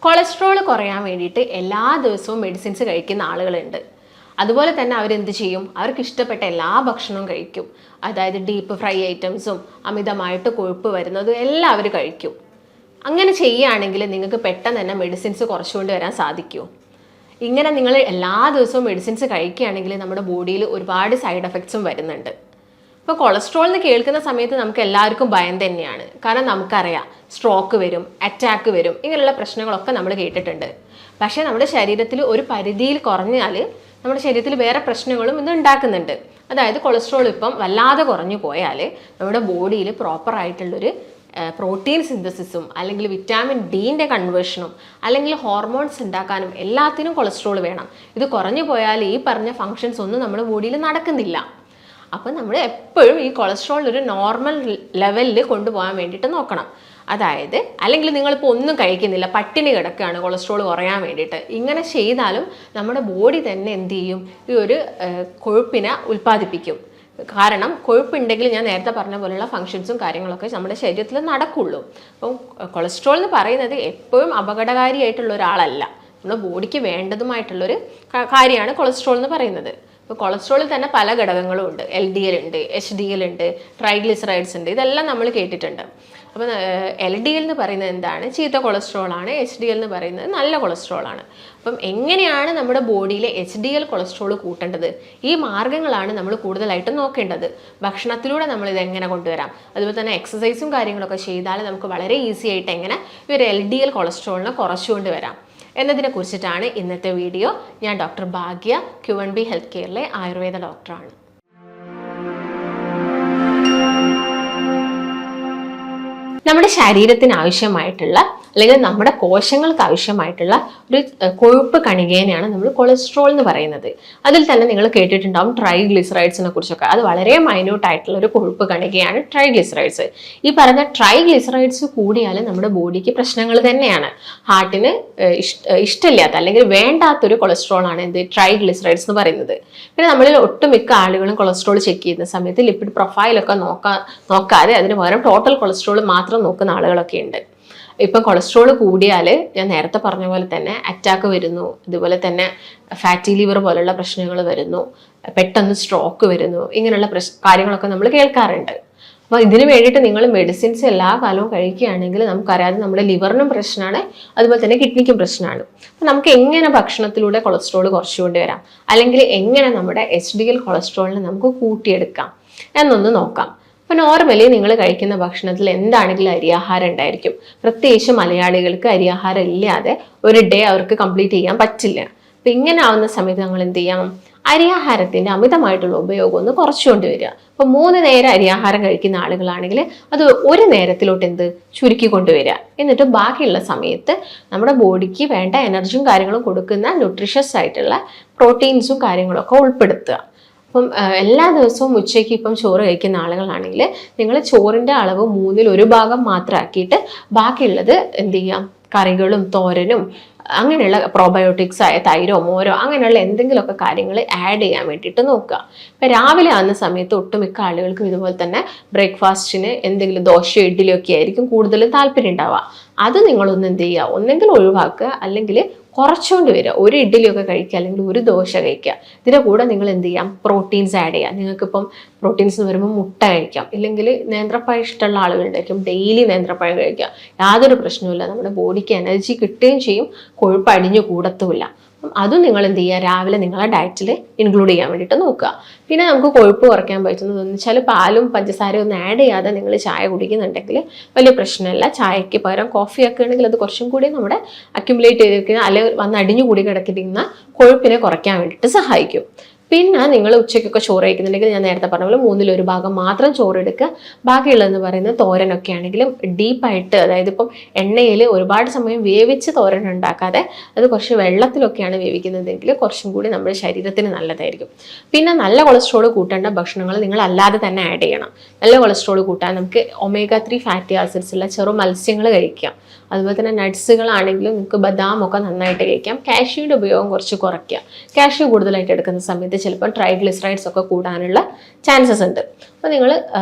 Cholesterol കുറയാൻ വേണ്ടിയിട്ട് എല്ലാ ദിവസവും മെഡിസിൻസ് കഴിക്കുന്ന ആളുകളുണ്ട്. അതുപോലെ തന്നെ അവരെന്ത് ചെയ്യും, അവർക്ക് ഇഷ്ടപ്പെട്ട എല്ലാ ഭക്ഷണവും കഴിക്കും. അതായത് ഡീപ്പ് ഫ്രൈ ഐറ്റംസും അമിതമായിട്ട് കൊഴുപ്പ് വരുന്നതും എല്ലാം അവർ കഴിക്കും. അങ്ങനെ ചെയ്യുകയാണെങ്കിൽ നിങ്ങൾക്ക് പെട്ടെന്ന് തന്നെ മെഡിസിൻസ് കുറച്ചുകൊണ്ട് വരാൻ സാധിക്കുമോ? ഇങ്ങനെ നിങ്ങൾ എല്ലാ ദിവസവും മെഡിസിൻസ് കഴിക്കുകയാണെങ്കിൽ നമ്മുടെ ബോഡിയിൽ ഒരുപാട് സൈഡ് എഫക്ട്സും വരുന്നുണ്ട്. ഇപ്പോൾ കൊളസ്ട്രോൾ എന്ന് കേൾക്കുന്ന സമയത്ത് നമുക്ക് എല്ലാവർക്കും ഭയം തന്നെയാണ്. കാരണം നമുക്കറിയാം സ്ട്രോക്ക് വരും, അറ്റാക്ക് വരും, ഇങ്ങനെയുള്ള പ്രശ്നങ്ങളൊക്കെ നമ്മൾ കേട്ടിട്ടുണ്ട്. പക്ഷേ നമ്മുടെ ശരീരത്തിൽ ഒരു പരിധിയിൽ കുറഞ്ഞാൽ നമ്മുടെ ശരീരത്തിൽ വേറെ പ്രശ്നങ്ങളും ഇത് ഉണ്ടാക്കുന്നുണ്ട്. അതായത് കൊളസ്ട്രോൾ ഇപ്പം വല്ലാതെ കുറഞ്ഞു പോയാൽ നമ്മുടെ ബോഡിയിൽ പ്രോപ്പറായിട്ടുള്ളൊരു പ്രോട്ടീൻ സിന്തസിസും അല്ലെങ്കിൽ വിറ്റാമിൻ ഡിൻ്റെ കൺവേർഷനും അല്ലെങ്കിൽ ഹോർമോൺസ് ഉണ്ടാക്കാനും എല്ലാത്തിനും കൊളസ്ട്രോൾ വേണം. ഇത് കുറഞ്ഞു പോയാൽ ഈ പറഞ്ഞ ഫങ്ഷൻസ് ഒന്നും നമ്മുടെ ബോഡിയിൽ നടക്കുന്നില്ല. അപ്പോൾ നമ്മൾ എപ്പോഴും ഈ കൊളസ്ട്രോൾ ഒരു നോർമൽ ലെവലിൽ കൊണ്ടുപോകാൻ വേണ്ടിയിട്ട് നോക്കണം. അതായത് അല്ലെങ്കിൽ നിങ്ങളിപ്പോൾ ഒന്നും കഴിക്കുന്നില്ല, പട്ടിണി കിടക്കുകയാണ് കൊളസ്ട്രോൾ കുറയാൻ വേണ്ടിയിട്ട്, ഇങ്ങനെ ചെയ്താലും നമ്മുടെ ബോഡി തന്നെ എന്ത് ചെയ്യും, ഈ ഒരു കൊഴുപ്പിനെ ഉൽപ്പാദിപ്പിക്കും. കാരണം കൊഴുപ്പുണ്ടെങ്കിൽ ഞാൻ നേരത്തെ പറഞ്ഞ പോലെയുള്ള ഫങ്ഷൻസും കാര്യങ്ങളൊക്കെ നമ്മുടെ ശരീരത്തിൽ നടക്കുള്ളൂ. അപ്പം കൊളസ്ട്രോൾ എന്ന് പറയുന്നത് എപ്പോഴും അപകടകാരിയായിട്ടുള്ള ഒരാളല്ല, നമ്മുടെ ബോഡിക്ക് വേണ്ടതുമായിട്ടുള്ളൊരു കാര്യമാണ് കൊളസ്ട്രോൾ എന്ന് പറയുന്നത്. ഇപ്പോൾ കൊളസ്ട്രോളിൽ തന്നെ പല ഘടകങ്ങളും ഉണ്ട്. LDL ഉണ്ട്, HDL ഉണ്ട്, ട്രൈഗ്ലിസറൈഡ്സ് ഉണ്ട്, ഇതെല്ലാം നമ്മൾ കേട്ടിട്ടുണ്ട്. അപ്പോൾ LDL എന്ന് പറയുന്നത് എന്താണ്, ചീത്ത കൊളസ്ട്രോളാണ്. HDL എന്ന് പറയുന്നത് നല്ല കൊളസ്ട്രോളാണ്. അപ്പം എങ്ങനെയാണ് നമ്മുടെ ബോഡിയിൽ HDL കൊളസ്ട്രോൾ കൂട്ടേണ്ടത്, ഈ മാർഗ്ഗങ്ങളാണ് നമ്മൾ കൂടുതലായിട്ട് നോക്കേണ്ടത്. ഭക്ഷണത്തിലൂടെ നമ്മൾ ഇതെങ്ങനെ കൊണ്ടുവരാം, അതുപോലെ തന്നെ എക്സസൈസും കാര്യങ്ങളൊക്കെ ചെയ്താൽ നമുക്ക് വളരെ ഈസി ആയിട്ട് എങ്ങനെ ഈ ഒരു LDL കൊളസ്ട്രോളിനെ കുറച്ചുകൊണ്ട് വരാം എന്നതിനെ കുറിച്ചിട്ടാണ് ഇന്നത്തെ വീഡിയോ. ഞാൻ ഡോക്ടർ ഭാഗ്യ, Q&B ഹെൽത്ത് കെയറിലെ ആയുർവേദ ഡോക്ടറാണ്. നമ്മുടെ ശരീരത്തിന് ആവശ്യമായിട്ടുള്ള അല്ലെങ്കിൽ നമ്മുടെ കോശങ്ങൾക്ക് ആവശ്യമായിട്ടുള്ള ഒരു കൊഴുപ്പ് കണികേനെയാണ് നമ്മൾ കൊളസ്ട്രോൾ എന്ന് പറയുന്നത്. അതിൽ തന്നെ നിങ്ങൾ കേട്ടിട്ടുണ്ടാവും ട്രൈഗ്ലിസറൈഡ്സിനെ കുറിച്ചൊക്കെ. അത് വളരെ മൈന്യൂട്ട് ആയിട്ടുള്ള ഒരു കൊഴുപ്പ് കണികയാണ് ട്രൈഗ്ലിസറൈഡ്സ്. ഈ പറഞ്ഞ ട്രൈഗ്ലിസറൈഡ്സ് കൂടിയാൽ നമ്മുടെ ബോഡിക്ക് പ്രശ്നങ്ങൾ തന്നെയാണ്. ഹാർട്ടിന് ഇഷ്ടമില്ലാത്ത അല്ലെങ്കിൽ വേണ്ടാത്തൊരു കൊളസ്ട്രോൾ ആണ് എന്ത്, ട്രൈഗ്ലിസറൈഡ്സ് എന്ന് പറയുന്നത്. പിന്നെ നമ്മളിൽ ഒട്ടുമിക്ക ആളുകളും കൊളസ്ട്രോൾ ചെക്ക് ചെയ്യുന്ന സമയത്ത് ലിപ്പിഡ് പ്രൊഫൈലൊക്കെ നോക്കാതെ അതിന് പകരം ടോട്ടൽ കൊളസ്ട്രോൾ മാത്രം നോക്കുന്ന ആളുകളൊക്കെ ഉണ്ട്. ഇപ്പം കൊളസ്ട്രോൾ കൂടിയാൽ ഞാൻ നേരത്തെ പറഞ്ഞ പോലെ തന്നെ അറ്റാക്ക് വരുന്നു, അതുപോലെ തന്നെ ഫാറ്റി ലിവർ പോലുള്ള പ്രശ്നങ്ങൾ വരുന്നു, പെട്ടെന്ന് സ്ട്രോക്ക് വരുന്നു, ഇങ്ങനെയുള്ള കാര്യങ്ങളൊക്കെ നമ്മൾ കേൾക്കാറുണ്ട്. അപ്പോൾ ഇതിന് വേണ്ടിയിട്ട് നിങ്ങൾ മെഡിസിൻസ് എല്ലാ കാലവും കഴിക്കുകയാണെങ്കിൽ നമുക്കറിയാതെ നമ്മുടെ ലിവറിനും പ്രശ്നമാണ്, അതുപോലെ തന്നെ കിഡ്നിക്കും പ്രശ്നമാണ്. അപ്പോൾ നമുക്ക് എങ്ങനെ ഭക്ഷണത്തിലൂടെ കൊളസ്ട്രോൾ കുറച്ചുകൊണ്ട് വരാം, അല്ലെങ്കിൽ എങ്ങനെ നമ്മുടെ HDL കൊളസ്ട്രോളിനെ നമുക്ക് കൂട്ടിയെടുക്കാം എന്നൊന്ന് നോക്കാം. അപ്പോൾ നോർമലി നിങ്ങൾ കഴിക്കുന്ന ഭക്ഷണത്തിൽ എന്താണെങ്കിലും അരിയാഹാരം ഉണ്ടായിരിക്കും. പ്രത്യേകിച്ച് മലയാളികൾക്ക് അരിയാഹാരം ഇല്ലാതെ ഒരു ഡേ അവർക്ക് കംപ്ലീറ്റ് ചെയ്യാൻ പറ്റില്ല. അപ്പം ഇങ്ങനെ ആവുന്ന സമയത്ത് നമ്മൾ എന്ത് ചെയ്യണം, അരിയാഹാരത്തിൻ്റെ അമിതമായിട്ടുള്ള ഉപയോഗം ഒന്ന് കുറച്ചുകൊണ്ട് വരിക. അപ്പോൾ 3 നേരം അരിയാഹാരം കഴിക്കുന്ന ആളുകളാണെങ്കിൽ അത് ഒരു നേരത്തിലോട്ട് ചുരുക്കി കൊണ്ടുവരിക. എന്നിട്ട് ബാക്കിയുള്ള സമയത്ത് നമ്മുടെ ബോഡിക്ക് വേണ്ട എനർജിയും കാര്യങ്ങളും കൊടുക്കുന്ന ന്യൂട്രീഷ്യസ് ആയിട്ടുള്ള പ്രോട്ടീൻസും കാര്യങ്ങളൊക്കെ ഉൾപ്പെടുത്തുക. അപ്പം എല്ലാ ദിവസവും ഉച്ചയ്ക്ക് ഇപ്പം ചോറ് കഴിക്കുന്ന ആളുകളാണെങ്കിൽ നിങ്ങൾ ചോറിൻ്റെ അളവ് 1/3 ഭാഗം മാത്രം ആക്കിയിട്ട് ബാക്കിയുള്ളത് എന്ത് ചെയ്യാം, കറികളും തോരനും അങ്ങനെയുള്ള പ്രോബയോട്ടിക്സ് ആയ തൈരോ മോരോ അങ്ങനെയുള്ള എന്തെങ്കിലുമൊക്കെ കാര്യങ്ങൾ ആഡ് ചെയ്യാൻ വേണ്ടിയിട്ട് നോക്കുക. ഇപ്പം രാവിലെ ആകുന്ന സമയത്ത് ഒട്ടുമിക്ക ആളുകൾക്കും ഇതുപോലെ തന്നെ ബ്രേക്ക്ഫാസ്റ്റിന് എന്തെങ്കിലും ദോശയോ ഇഡ്ഡലിയോ ഒക്കെ ആയിരിക്കും കൂടുതലും താല്പര്യം ഉണ്ടാവുക. അത് നിങ്ങളൊന്ന് എന്ത് ചെയ്യുക, ഒന്നെങ്കിൽ ഒഴിവാക്കുക അല്ലെങ്കിൽ കുറച്ചുകൊണ്ട് വരിക. ഒരു ഇഡ്ഡലിയൊക്കെ കഴിക്കുക അല്ലെങ്കിൽ ഒരു ദോശ കഴിക്കുക. ഇതിൻ്റെ കൂടെ നിങ്ങൾ എന്ത് ചെയ്യാം, പ്രോട്ടീൻസ് ആഡ് ചെയ്യാം. നിങ്ങൾക്കിപ്പം പ്രോട്ടീൻസ് എന്ന് പറയുമ്പോൾ മുട്ട കഴിക്കാം, ഇല്ലെങ്കിൽ നേന്ത്രപ്പഴം ഇഷ്ടമുള്ള ആളുകളുണ്ടായിരിക്കും, ഡെയിലി നേന്ത്രപ്പഴം കഴിക്കുക. യാതൊരു പ്രശ്നവുമില്ല, നമ്മുടെ ബോഡിക്ക് എനർജി കിട്ടുകയും ചെയ്യും, കൊഴുപ്പ് അടിഞ്ഞു കൂടത്തുമില്ല. അതും നിങ്ങൾ എന്ത് ചെയ്യുക, രാവിലെ നിങ്ങളെ ഡയറ്റിൽ ഇൻക്ലൂഡ് ചെയ്യാൻ വേണ്ടിയിട്ട് നോക്കുക. പിന്നെ നമുക്ക് കൊഴുപ്പ് കുറയ്ക്കാൻ പറ്റുന്നതെന്ന് വെച്ചാൽ പാലും പഞ്ചസാരയും ഒന്നും ആഡ് ചെയ്യാതെ നിങ്ങൾ ചായ കുടിക്കുന്നുണ്ടെങ്കിൽ വലിയ പ്രശ്നമില്ല. ചായക്ക് പകരം കോഫി ഒക്കെ ആണെങ്കിൽ അത് കുറച്ചും കൂടി നമ്മുടെ അക്യുമുലേറ്റ് ചെയ്തിരിക്കുന്ന അല്ലെങ്കിൽ വന്ന് അടിഞ്ഞു കൂടി കിടക്കിയിരിക്കുന്ന കൊഴുപ്പിനെ കുറയ്ക്കാൻ വേണ്ടിയിട്ട് സഹായിക്കും. പിന്നെ നിങ്ങൾ ഉച്ചയ്ക്കൊക്കെ ചോറ് കഴിക്കുന്നുണ്ടെങ്കിൽ ഞാൻ നേരത്തെ പറഞ്ഞ പോലെ 1/3 ഭാഗം മാത്രം ചോറ് എടുക്കുക. ബാക്കിയുള്ളതെന്ന് പറയുന്നത് തോരനൊക്കെ ആണെങ്കിലും ഡീപ്പായിട്ട്, അതായത് ഇപ്പം എണ്ണയിൽ ഒരുപാട് സമയം വേവിച്ച് തോരൻ ഉണ്ടാക്കാതെ അത് കുറച്ച് വെള്ളത്തിലൊക്കെയാണ് വേവിക്കുന്നതെങ്കിൽ കുറച്ചും കൂടി നമ്മുടെ ശരീരത്തിന് നല്ലതായിരിക്കും. പിന്നെ നല്ല കൊളസ്ട്രോൾ കൂട്ടേണ്ട ഭക്ഷണങ്ങൾ നിങ്ങൾ അല്ലാതെ തന്നെ ആഡ് ചെയ്യണം. നല്ല കൊളസ്ട്രോൾ കൂട്ടാൻ നമുക്ക് omega 3 ഫാറ്റി ആസിഡ്സ് ഉള്ള ചെറു മത്സ്യങ്ങൾ കഴിക്കാം. അതുപോലെ തന്നെ നട്ട്സുകളാണെങ്കിലും നിങ്ങൾക്ക് ബദാമൊക്കെ നന്നായിട്ട് കഴിക്കാം. കാഷ്യൂയുടെ ഉപയോഗം കുറച്ച് കുറയ്ക്കുക. കാഷ്യൂ കൂടുതലായിട്ട് എടുക്കുന്ന സമയത്ത് ചിലപ്പോൾ ട്രൈഗ്ലിസറൈഡ്സ് ഒക്കെ കൂടാനുള്ള ചാൻസസ് ഉണ്ട്. അപ്പോൾ നിങ്ങൾ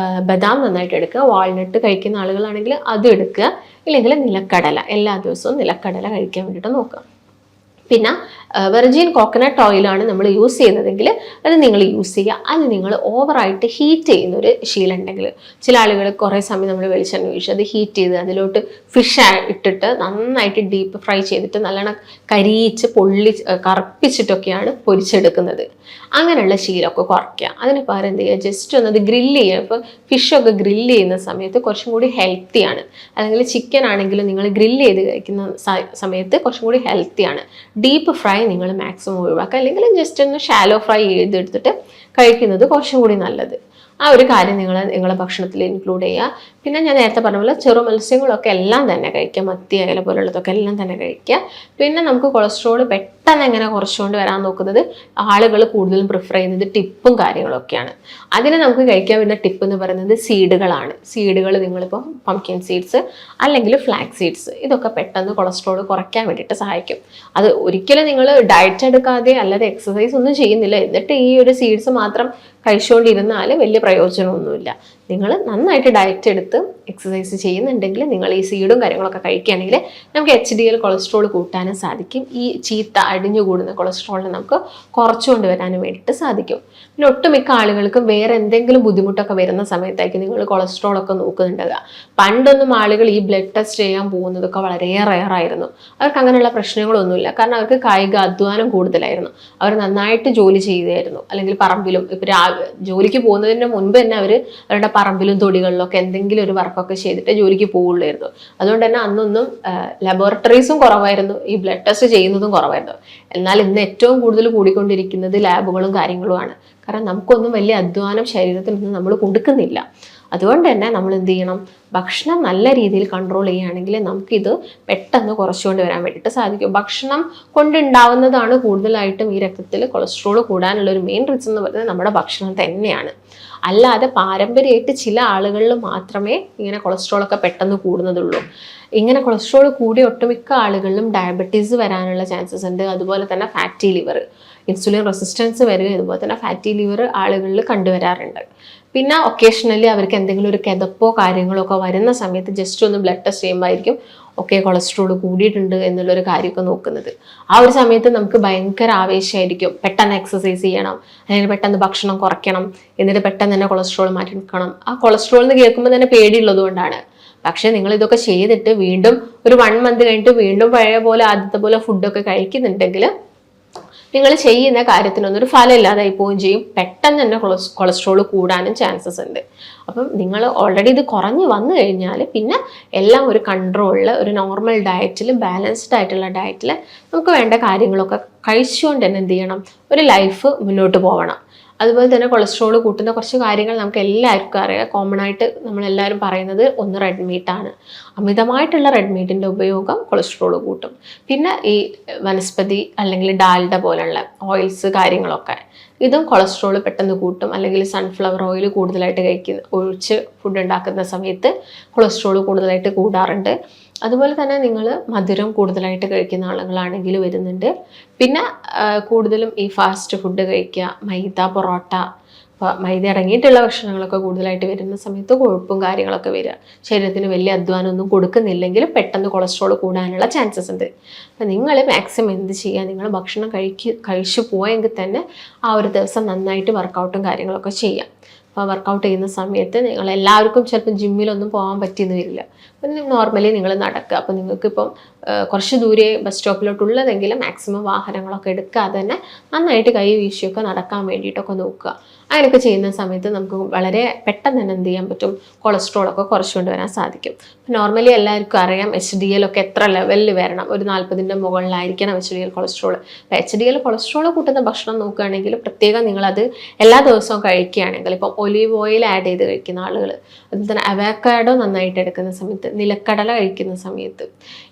ബദാം നന്നായിട്ട് എടുക്കുക. വാൾനട്ട് കഴിക്കുന്ന ആളുകളാണെങ്കിൽ അത് എടുക്കുക. ഇല്ലെങ്കിൽ നിലക്കടല, എല്ലാ ദിവസവും നിലക്കടല കഴിക്കാൻ വേണ്ടിയിട്ട് നോക്കുക. പിന്നെ വെർജിൻ കോക്കനട്ട് ഓയിലാണ് നമ്മൾ യൂസ് ചെയ്യുന്നതെങ്കിൽ അത് നിങ്ങൾ യൂസ് ചെയ്യുക. അത് നിങ്ങൾ ഓവറായിട്ട് ഹീറ്റ് ചെയ്യുന്നൊരു ശീലം ഉണ്ടെങ്കിൽ, ചില ആളുകൾ കുറേ സമയം നമ്മൾ വെളിച്ചെണ്ണ ഒഴിച്ച് അത് ഹീറ്റ് ചെയ്ത് അതിലോട്ട് ഫിഷ് ഇട്ടിട്ട് നന്നായിട്ട് ഡീപ്പ് ഫ്രൈ ചെയ്തിട്ട് നല്ലോണം കരിയിച്ച് കറുപ്പിച്ചിട്ടൊക്കെയാണ് പൊരിച്ചെടുക്കുന്നത്. അങ്ങനെയുള്ള ശീലമൊക്കെ കുറയ്ക്കുക. അതിന് പകരം എന്ത് ചെയ്യുക, ജസ്റ്റ് ഒന്ന് അത് ഗ്രില്ല് ചെയ്യുക. ഇപ്പോൾ ഫിഷൊക്കെ ഗ്രില്ല് ചെയ്യുന്ന സമയത്ത് കുറച്ചും കൂടി ഹെൽത്തിയാണ്. അല്ലെങ്കിൽ ചിക്കൻ ആണെങ്കിലും നിങ്ങൾ ഗ്രില്ല് ചെയ്ത് കഴിക്കുന്ന സമയത്ത് കുറച്ചും കൂടി ഹെൽത്തിയാണ്. ഡീപ്പ് ഫ്രൈ നിങ്ങൾ മാക്സിമം ഒഴിവാക്കുക. അല്ലെങ്കിൽ ജസ്റ്റ് ഒന്ന് ഷാലോ ഫ്രൈ ചെയ്തെടുത്തിട്ട് കഴിക്കുന്നത് കുറച്ചും കൂടി നല്ലത്. ആ ഒരു കാര്യം നിങ്ങളെ ഭക്ഷണത്തിൽ ഇൻക്ലൂഡ് ചെയ്യുക. പിന്നെ ഞാൻ നേരത്തെ പറഞ്ഞ പോലെ ചെറു മത്സ്യങ്ങളൊക്കെ എല്ലാം തന്നെ കഴിക്കുക. മത്തി അയല പോലുള്ളതൊക്കെ എല്ലാം തന്നെ കഴിക്കുക. പിന്നെ നമുക്ക് കൊളസ്ട്രോൾ പെട്ടെന്ന് എങ്ങനെ കുറച്ചുകൊണ്ട് വരാൻ നോക്കുന്നത് ആളുകൾ കൂടുതലും പ്രിഫർ ചെയ്യുന്നത് ടിപ്പും കാര്യങ്ങളൊക്കെയാണ്. അതിന് നമുക്ക് കഴിക്കാൻ വരുന്ന ടിപ്പ് എന്ന് പറയുന്നത് സീഡുകളാണ്. സീഡുകൾ നിങ്ങളിപ്പോൾ പംകിൻ സീഡ്സ് അല്ലെങ്കിൽ ഫ്ലാക്സ് സീഡ്സ്, ഇതൊക്കെ പെട്ടെന്ന് കൊളസ്ട്രോൾ കുറയ്ക്കാൻ വേണ്ടിയിട്ട് സഹായിക്കും. അത് ഒരിക്കലും നിങ്ങൾ ഡയറ്റ് എടുക്കാതെ അല്ലാതെ എക്സസൈസ് ഒന്നും ചെയ്യുന്നില്ല എന്നിട്ട് ഈ ഒരു സീഡ്സ് മാത്രം കഴിച്ചുകൊണ്ടിരുന്നാൽ വലിയ പ്രയോജനമൊന്നുമില്ല. നിങ്ങൾ നന്നായിട്ട് ഡയറ്റ് എടുത്ത് എക്സസൈസ് ചെയ്യുന്നുണ്ടെങ്കിൽ നിങ്ങൾ ഈ സീഡും കാര്യങ്ങളൊക്കെ കഴിക്കുകയാണെങ്കിൽ നമുക്ക് HDL കൊളസ്ട്രോൾ കൂട്ടാനും സാധിക്കും. ഈ ചീത്ത അടിഞ്ഞുകൂടുന്ന കൊളസ്ട്രോളിനെ നമുക്ക് കുറച്ചുകൊണ്ട് വരാനും വേണ്ടിയിട്ട് സാധിക്കും. പിന്നെ ഒട്ടുമിക്ക ആളുകൾക്കും വേറെ എന്തെങ്കിലും ബുദ്ധിമുട്ടൊക്കെ വരുന്ന സമയത്തായിരിക്കും നിങ്ങൾ കൊളസ്ട്രോൾ ഒക്കെ നോക്കുന്നുണ്ടാകുക. പണ്ടൊന്നും ആളുകൾ ഈ ബ്ലഡ് ടെസ്റ്റ് ചെയ്യാൻ പോകുന്നതൊക്കെ വളരെ റെയറായിരുന്നു. അവർക്ക് അങ്ങനെയുള്ള പ്രശ്നങ്ങളൊന്നുമില്ല. കാരണം അവർക്ക് കായിക അധ്വാനം കൂടുതലായിരുന്നു. അവർ നന്നായിട്ട് ജോലി ചെയ്യുകയായിരുന്നു. അല്ലെങ്കിൽ പറമ്പിലും ഇപ്പം ജോലിക്ക് പോകുന്നതിന് മുൻപ് തന്നെ അവരുടെ പറമ്പിലും തൊടികളിലൊക്കെ എന്തെങ്കിലും ഒരു വർക്കൊക്കെ ചെയ്തിട്ട് ജോലിക്ക് പോകുള്ളായിരുന്നു. അതുകൊണ്ട് തന്നെ അന്നൊന്നും ലബോറട്ടറീസും കുറവായിരുന്നു, ഈ ബ്ലഡ് ടെസ്റ്റ് ചെയ്യുന്നതും കുറവായിരുന്നു. എന്നാൽ ഇന്ന് ഏറ്റവും കൂടുതൽ കൂടിക്കൊണ്ടിരിക്കുന്നത് ലാബുകളും കാര്യങ്ങളുമാണ്. കാരണം നമുക്കൊന്നും വലിയ അധ്വാനം ശരീരത്തിൽ നിന്ന് നമ്മൾ കൊടുക്കുന്നില്ല. അതുകൊണ്ട് തന്നെ നമ്മൾ എന്ത് ചെയ്യണം, ഭക്ഷണം നല്ല രീതിയിൽ കൺട്രോൾ ചെയ്യുകയാണെങ്കിൽ നമുക്കിത് പെട്ടെന്ന് കുറച്ചുകൊണ്ട് വരാൻ വേണ്ടിയിട്ട് സാധിക്കും. ഭക്ഷണം കൊണ്ടുണ്ടാവുന്നതാണ് കൂടുതലായിട്ടും ഈ രക്തത്തിൽ കൊളസ്ട്രോൾ കൂടാനുള്ള ഒരു മെയിൻ റീസൺ എന്ന് പറയുന്നത് നമ്മുടെ ഭക്ഷണം തന്നെയാണ്. അല്ലാതെ പാരമ്പര്യമായിട്ട് ചില ആളുകളിൽ മാത്രമേ ഇങ്ങനെ കൊളസ്ട്രോളൊക്കെ പെട്ടെന്ന് കൂടുന്നതുള്ളൂ. ഇങ്ങനെ കൊളസ്ട്രോൾ കൂടി ഒട്ടുമിക്ക ആളുകളിലും ഡയബറ്റീസ് വരാനുള്ള ചാൻസസ് ഉണ്ട്. അതുപോലെ തന്നെ ഫാറ്റി ലിവർ, ഇൻസുലിൻ റെസിസ്റ്റൻസ് വരിക, അതുപോലെ തന്നെ ഫാറ്റി ലിവർ ആളുകളിൽ കണ്ടുവരാറുണ്ട്. പിന്നെ ഒക്കേഷണലി അവർക്ക് എന്തെങ്കിലും ഒരു കിതപ്പോ കാര്യങ്ങളോ ഒക്കെ വരുന്ന സമയത്ത് ജസ്റ്റ് ഒന്ന് ബ്ലഡ് ടെസ്റ്റ് ചെയ്യുമ്പോഴായിരിക്കും ഓക്കെ കൊളസ്ട്രോൾ കൂടിയിട്ടുണ്ട് എന്നുള്ളൊരു കാര്യമൊക്കെ നോക്കുന്നത്. ആ ഒരു സമയത്ത് നമുക്ക് ഭയങ്കര ആവേശമായിരിക്കും, പെട്ടെന്ന് എക്സസൈസ് ചെയ്യണം, അല്ലെങ്കിൽ പെട്ടെന്ന് ഭക്ഷണം കുറയ്ക്കണം, എന്നിട്ട് പെട്ടെന്ന് തന്നെ കൊളസ്ട്രോൾ മാറ്റി എടുക്കണം. ആ കൊളസ്ട്രോൾ എന്ന് കേൾക്കുമ്പോൾ തന്നെ പേടിയുള്ളത് കൊണ്ടാണ്. പക്ഷെ നിങ്ങൾ ഇതൊക്കെ ചെയ്തിട്ട് വീണ്ടും ഒരു 1 മന്ത് കഴിഞ്ഞിട്ട് വീണ്ടും പഴയ പോലെ ആദ്യത്തെ പോലെ ഫുഡൊക്കെ കഴിക്കുന്നുണ്ടെങ്കിൽ നിങ്ങൾ ചെയ്യുന്ന കാര്യത്തിനൊന്നും ഒരു ഫലം ഇല്ലാതായി പോവുകയും ചെയ്യും. പെട്ടെന്ന് തന്നെ കൊളസ്ട്രോൾ കൂടാനും ചാൻസസ് ഉണ്ട്. അപ്പം നിങ്ങൾ ഓൾറെഡി ഇത് കുറഞ്ഞ് വന്നു കഴിഞ്ഞാൽ പിന്നെ എല്ലാം ഒരു കൺട്രോളിൽ, ഒരു നോർമൽ ഡയറ്റിൽ, ബാലൻസ്ഡ് ആയിട്ടുള്ള ഡയറ്റിൽ നമുക്ക് വേണ്ട കാര്യങ്ങളൊക്കെ കഴിച്ചുകൊണ്ട് തന്നെ എന്ത് ചെയ്യണം, ഒരു ലൈഫ് മുന്നോട്ട് പോകണം. അതുപോലെ തന്നെ കൊളസ്ട്രോൾ കൂട്ടുന്ന കുറച്ച് കാര്യങ്ങൾ നമുക്ക് എല്ലാവർക്കും അറിയാം. കോമൺ ആയിട്ട് നമ്മളെല്ലാവരും പറയുന്നത് ഒന്ന് റെഡ് മീറ്റാണ്. അമിതമായിട്ടുള്ള റെഡ് മീറ്റിൻ്റെ ഉപയോഗം കൊളസ്ട്രോൾ കൂട്ടും. പിന്നെ ഈ വനസ്പതി അല്ലെങ്കിൽ ഡാൽഡ പോലുള്ള ഓയിൽസ് കാര്യങ്ങളൊക്കെ, ഇതും കൊളസ്ട്രോൾ പെട്ടെന്ന് കൂട്ടും. അല്ലെങ്കിൽ സൺഫ്ലവർ ഓയിൽ കൂടുതലായിട്ട് ഒഴിച്ച് ഫുഡ് ഉണ്ടാക്കുന്ന സമയത്ത് കൊളസ്ട്രോൾ കൂടുതലായിട്ട് കൂടാറുണ്ട്. അതുപോലെ തന്നെ നിങ്ങൾ മധുരം കൂടുതലായിട്ട് കഴിക്കുന്ന ആളുകളാണെങ്കിൽ വരുന്നുണ്ട്. പിന്നെ കൂടുതലും ഈ ഫാസ്റ്റ് ഫുഡ് കഴിക്കുക, മൈദ, പൊറോട്ട, മൈദ അടങ്ങിയിട്ടുള്ള ഭക്ഷണങ്ങളൊക്കെ കൂടുതലായിട്ട് വരുന്ന സമയത്ത് കൊഴുപ്പും കാര്യങ്ങളൊക്കെ വരിക. ശരീരത്തിന് വലിയ അധ്വാനം ഒന്നും കൊടുക്കുന്നില്ലെങ്കിൽ പെട്ടെന്ന് കൊളസ്ട്രോൾ കൂടാനുള്ള ചാൻസസ് ഉണ്ട്. അപ്പം നിങ്ങൾ മാക്സിമം എന്ത് ചെയ്യുക, നിങ്ങൾ ഭക്ഷണം കഴിച്ചു പോയെങ്കിൽ തന്നെ ആ ഒരു ദിവസം നന്നായിട്ട് വർക്കൗട്ടും കാര്യങ്ങളൊക്കെ ചെയ്യാം. അപ്പോൾ വർക്കൗട്ട് ചെയ്യുന്ന സമയത്ത് നിങ്ങൾ എല്ലാവർക്കും ചിലപ്പോൾ ജിമ്മിലൊന്നും പോകാൻ പറ്റിയെന്ന് വരില്ല. അപ്പം നോർമലി നിങ്ങൾ നടക്കുക. അപ്പോൾ നിങ്ങൾക്കിപ്പം കുറച്ച് ദൂരെ ബസ് സ്റ്റോപ്പിലോട്ടുള്ളതെങ്കിലും മാക്സിമം വാഹനങ്ങളൊക്കെ എടുക്കാതെ തന്നെ നന്നായിട്ട് കൈ വീശിയൊക്കെ നടക്കാൻ വേണ്ടിയിട്ടൊക്കെ നോക്കുക. അങ്ങനെയൊക്കെ ചെയ്യുന്ന സമയത്ത് നമുക്ക് വളരെ പെട്ടെന്ന് തന്നെ എന്ത് ചെയ്യാൻ പറ്റും, കൊളസ്ട്രോളൊക്കെ കുറച്ചുകൊണ്ട് വരാൻ സാധിക്കും. നോർമലി എല്ലാവർക്കും അറിയാം HDL ഒക്കെ എത്ര ലെവലിൽ വരണം, ഒരു 40ൻ്റെ മുകളിലായിരിക്കണം HDL കൊളസ്ട്രോൾ. അപ്പോൾ HDL കൊളസ്ട്രോൾ കൂട്ടുന്ന ഭക്ഷണം നോക്കുകയാണെങ്കിൽ പ്രത്യേകം നിങ്ങളത് എല്ലാ ദിവസവും കഴിക്കുകയാണെങ്കിൽ, ഇപ്പം ഒലീവ് ഓയിൽ ആഡ് ചെയ്ത് കഴിക്കുന്ന ആളുകൾ, അതുപോലെ തന്നെ അവക്കാഡോ നന്നായിട്ട് എടുക്കുന്ന സമയത്ത്, നിലക്കടല കഴിക്കുന്ന സമയത്ത്,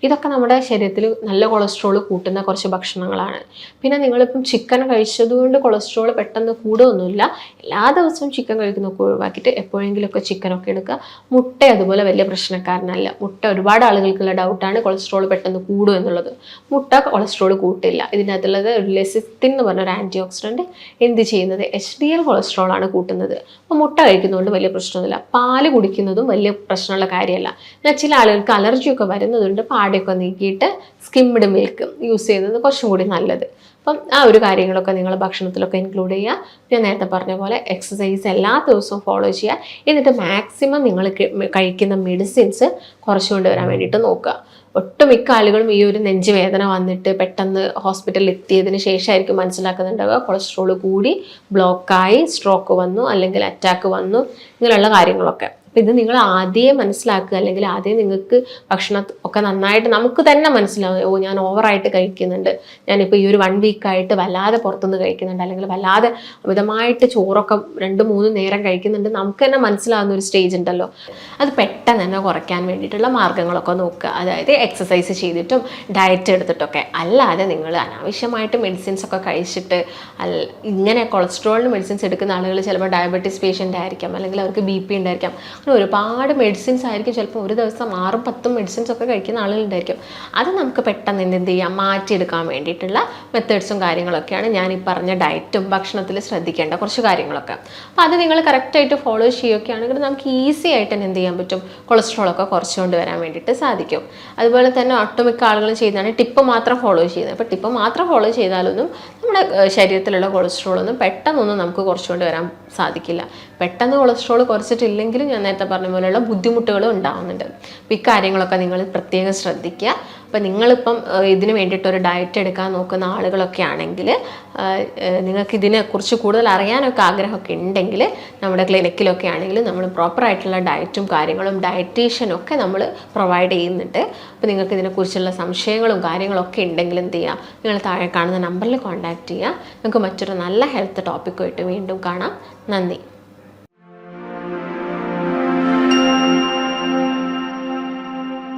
ഇതൊക്കെ നമ്മുടെ ശരീരത്തിൽ നല്ല കൊളസ്ട്രോൾ കൂട്ടുന്ന കുറച്ച് ഭക്ഷണങ്ങളാണ്. പിന്നെ നിങ്ങളിപ്പം ചിക്കൻ കഴിച്ചതുകൊണ്ട് കൊളസ്ട്രോൾ പെട്ടെന്ന് കൂടുകയൊന്നുമില്ല. എല്ലാ ദിവസവും ചിക്കൻ കഴിക്കുന്നതൊക്കെ ഒഴിവാക്കിയിട്ട് എപ്പോഴെങ്കിലുമൊക്കെ ചിക്കനൊക്കെ എടുക്കുക. മുട്ട അതുപോലെ വലിയ പ്രശ്നക്കാരനല്ല. മുട്ട ഒരുപാട് ആളുകൾക്കുള്ള ഡൗട്ടാണ് കൊളസ്ട്രോൾ പെട്ടെന്ന് കൂടും എന്നുള്ളത്. മുട്ട കൊളസ്ട്രോൾ കൂട്ടില്ല. ഇതിനകത്തുള്ളത് ലെസിത്തിൻ എന്ന് പറഞ്ഞൊരു ആൻറ്റി ഓക്സിഡൻറ്റ് എന്ത് ചെയ്യുന്നത് HDL കൊളസ്ട്രോളാണ് കൂട്ടുന്നത്. അപ്പോൾ മുട്ട കഴിക്കുന്നതുകൊണ്ട് വലിയ പ്രശ്നമൊന്നുമില്ല. പാല് കുടിക്കുന്നതും വലിയ പ്രശ്നമുള്ള കാര്യമല്ല. എന്നാൽ ചില ആളുകൾക്ക് അലർജിയൊക്കെ വരുന്നതുകൊണ്ട് പാടയൊക്കെ നീക്കിയിട്ട് സ്കിംഡ് മിൽക്ക് യൂസ് ചെയ്യുന്നത് കുറച്ചും കൂടി നല്ലത്. അപ്പം ആ ഒരു കാര്യങ്ങളൊക്കെ നിങ്ങൾ ഭക്ഷണത്തിലൊക്കെ ഇൻക്ലൂഡ് ചെയ്യുക. ഞാൻ നേരത്തെ പറഞ്ഞ പോലെ എക്സസൈസ് എല്ലാ ദിവസവും ഫോളോ ചെയ്യുക. എന്നിട്ട് മാക്സിമം നിങ്ങൾ കഴിക്കുന്ന മെഡിസിൻസ് കുറച്ചുകൊണ്ട് വരാൻ വേണ്ടിയിട്ട് നോക്കുക. ഒട്ടുമിക്ക ആളുകളും ഈ ഒരു നെഞ്ചുവേദന വന്നിട്ട് പെട്ടെന്ന് ഹോസ്പിറ്റലിൽ എത്തിയതിന് ശേഷമായിരിക്കും മനസ്സിലാക്കുന്നുണ്ടാവുക കൊളസ്ട്രോൾ കൂടി, ബ്ലോക്കായി, സ്ട്രോക്ക് വന്നു, അല്ലെങ്കിൽ അറ്റാക്ക് വന്നു, ഇങ്ങനെയുള്ള കാര്യങ്ങളൊക്കെ. അപ്പം ഇത് നിങ്ങൾ ആദ്യം മനസ്സിലാക്കുക, അല്ലെങ്കിൽ ആദ്യം നിങ്ങൾക്ക് ഭക്ഷണം ഒക്കെ നന്നായിട്ട് നമുക്ക് തന്നെ മനസ്സിലാവും, ഓ ഞാൻ ഓവറായിട്ട് കഴിക്കുന്നുണ്ട്, ഞാനിപ്പോൾ ഈ ഒരു 1 വീക്കായിട്ട് വല്ലാതെ പുറത്തുനിന്ന് കഴിക്കുന്നുണ്ട്, അല്ലെങ്കിൽ വല്ലാതെ അമിതമായിട്ട് ചോറൊക്കെ 2-3 നേരം കഴിക്കുന്നുണ്ട്, നമുക്ക് തന്നെ മനസ്സിലാവുന്ന ഒരു സ്റ്റേജ് ഉണ്ടല്ലോ. അത് പെട്ടെന്ന് തന്നെ കുറയ്ക്കാൻ വേണ്ടിയിട്ടുള്ള മാർഗ്ഗങ്ങളൊക്കെ നോക്കുക. അതായത് എക്സസൈസ് ചെയ്തിട്ടും ഡയറ്റ് എടുത്തിട്ടൊക്കെ. അല്ലാതെ നിങ്ങൾ അനാവശ്യമായിട്ട് മെഡിസിൻസ് ഒക്കെ കഴിച്ചിട്ട് ഇങ്ങനെ കൊളസ്ട്രോളിന് മെഡിസിൻസ് എടുക്കുന്ന ആളുകൾ ചിലപ്പോൾ ഡയബറ്റീസ് പേഷ്യൻ്റ് ആയിരിക്കാം, അല്ലെങ്കിൽ അവർക്ക് BP ഉണ്ടായിരിക്കാം. അങ്ങനെ ഒരുപാട് മെഡിസിൻസ് ആയിരിക്കും. ചിലപ്പോൾ ഒരു ദിവസം 6-10 മെഡിസിൻസ് ഒക്കെ കഴിക്കുന്ന ആളുകളുണ്ടായിരിക്കും. അത് നമുക്ക് പെട്ടെന്ന് എന്ത് ചെയ്യാം, മാറ്റിയെടുക്കാൻ വേണ്ടിയിട്ടുള്ള മെത്തേഡ്സും കാര്യങ്ങളൊക്കെയാണ് ഞാൻ ഈ പറഞ്ഞ ഡയറ്റും ഭക്ഷണത്തിൽ ശ്രദ്ധിക്കേണ്ട കുറച്ച് കാര്യങ്ങളൊക്കെ. അപ്പോൾ അത് നിങ്ങൾ കറക്റ്റായിട്ട് ഫോളോ ചെയ്യുകയാണെങ്കിൽ നമുക്ക് ഈസി ആയിട്ട് തന്നെ എന്ത് ചെയ്യാൻ പറ്റും, കൊളസ്ട്രോളൊക്കെ കുറച്ചുകൊണ്ട് വരാൻ വേണ്ടിയിട്ട് സാധിക്കും. അതുപോലെ തന്നെ ഒട്ടുമിക്ക ആളുകളും ചെയ്യുന്നതാണ് ടിപ്പ് മാത്രം ഫോളോ ചെയ്യുന്നത്. അപ്പോൾ ടിപ്പ് മാത്രം ഫോളോ ചെയ്താലൊന്നും നമ്മുടെ ശരീരത്തിലുള്ള കൊളസ്ട്രോളൊന്നും പെട്ടെന്നൊന്നും നമുക്ക് കുറച്ചുകൊണ്ട് വരാൻ സാധിക്കില്ല. പെട്ടെന്ന് കൊളസ്ട്രോൾ കുറച്ചിട്ടില്ലെങ്കിലും ഞാൻ നേരത്തെ പറഞ്ഞ പോലെയുള്ള ബുദ്ധിമുട്ടുകളും ഉണ്ടാകുന്നുണ്ട്. അപ്പോൾ ഇക്കാര്യങ്ങളൊക്കെ നിങ്ങൾ പ്രത്യേകം ശ്രദ്ധിക്കുക. അപ്പോൾ നിങ്ങളിപ്പം ഇതിന് വേണ്ടിയിട്ടൊരു ഡയറ്റ് എടുക്കാൻ നോക്കുന്ന ആളുകളൊക്കെ ആണെങ്കിൽ നിങ്ങൾക്ക് ഇതിനെക്കുറിച്ച് കൂടുതൽ അറിയാനൊക്കെ ആഗ്രഹമൊക്കെ ഉണ്ടെങ്കിൽ നമ്മുടെ ക്ലിനിക്കിലൊക്കെ ആണെങ്കിൽ നമ്മൾ പ്രോപ്പറായിട്ടുള്ള ഡയറ്റും കാര്യങ്ങളും ഡയറ്റീഷ്യനും ഒക്കെ നമ്മൾ പ്രൊവൈഡ് ചെയ്യുന്നുണ്ട്. അപ്പോൾ നിങ്ങൾക്ക് ഇതിനെക്കുറിച്ചുള്ള സംശയങ്ങളും കാര്യങ്ങളൊക്കെ ഉണ്ടെങ്കിൽ എന്ത് ചെയ്യുക, നിങ്ങൾ താഴെ കാണുന്ന നമ്പറിൽ കോൺടാക്റ്റ് ചെയ്യുക. നമുക്ക് മറ്റൊരു നല്ല ഹെൽത്ത് ടോപ്പിക്കുമായിട്ട് വീണ്ടും കാണാം. നന്ദി.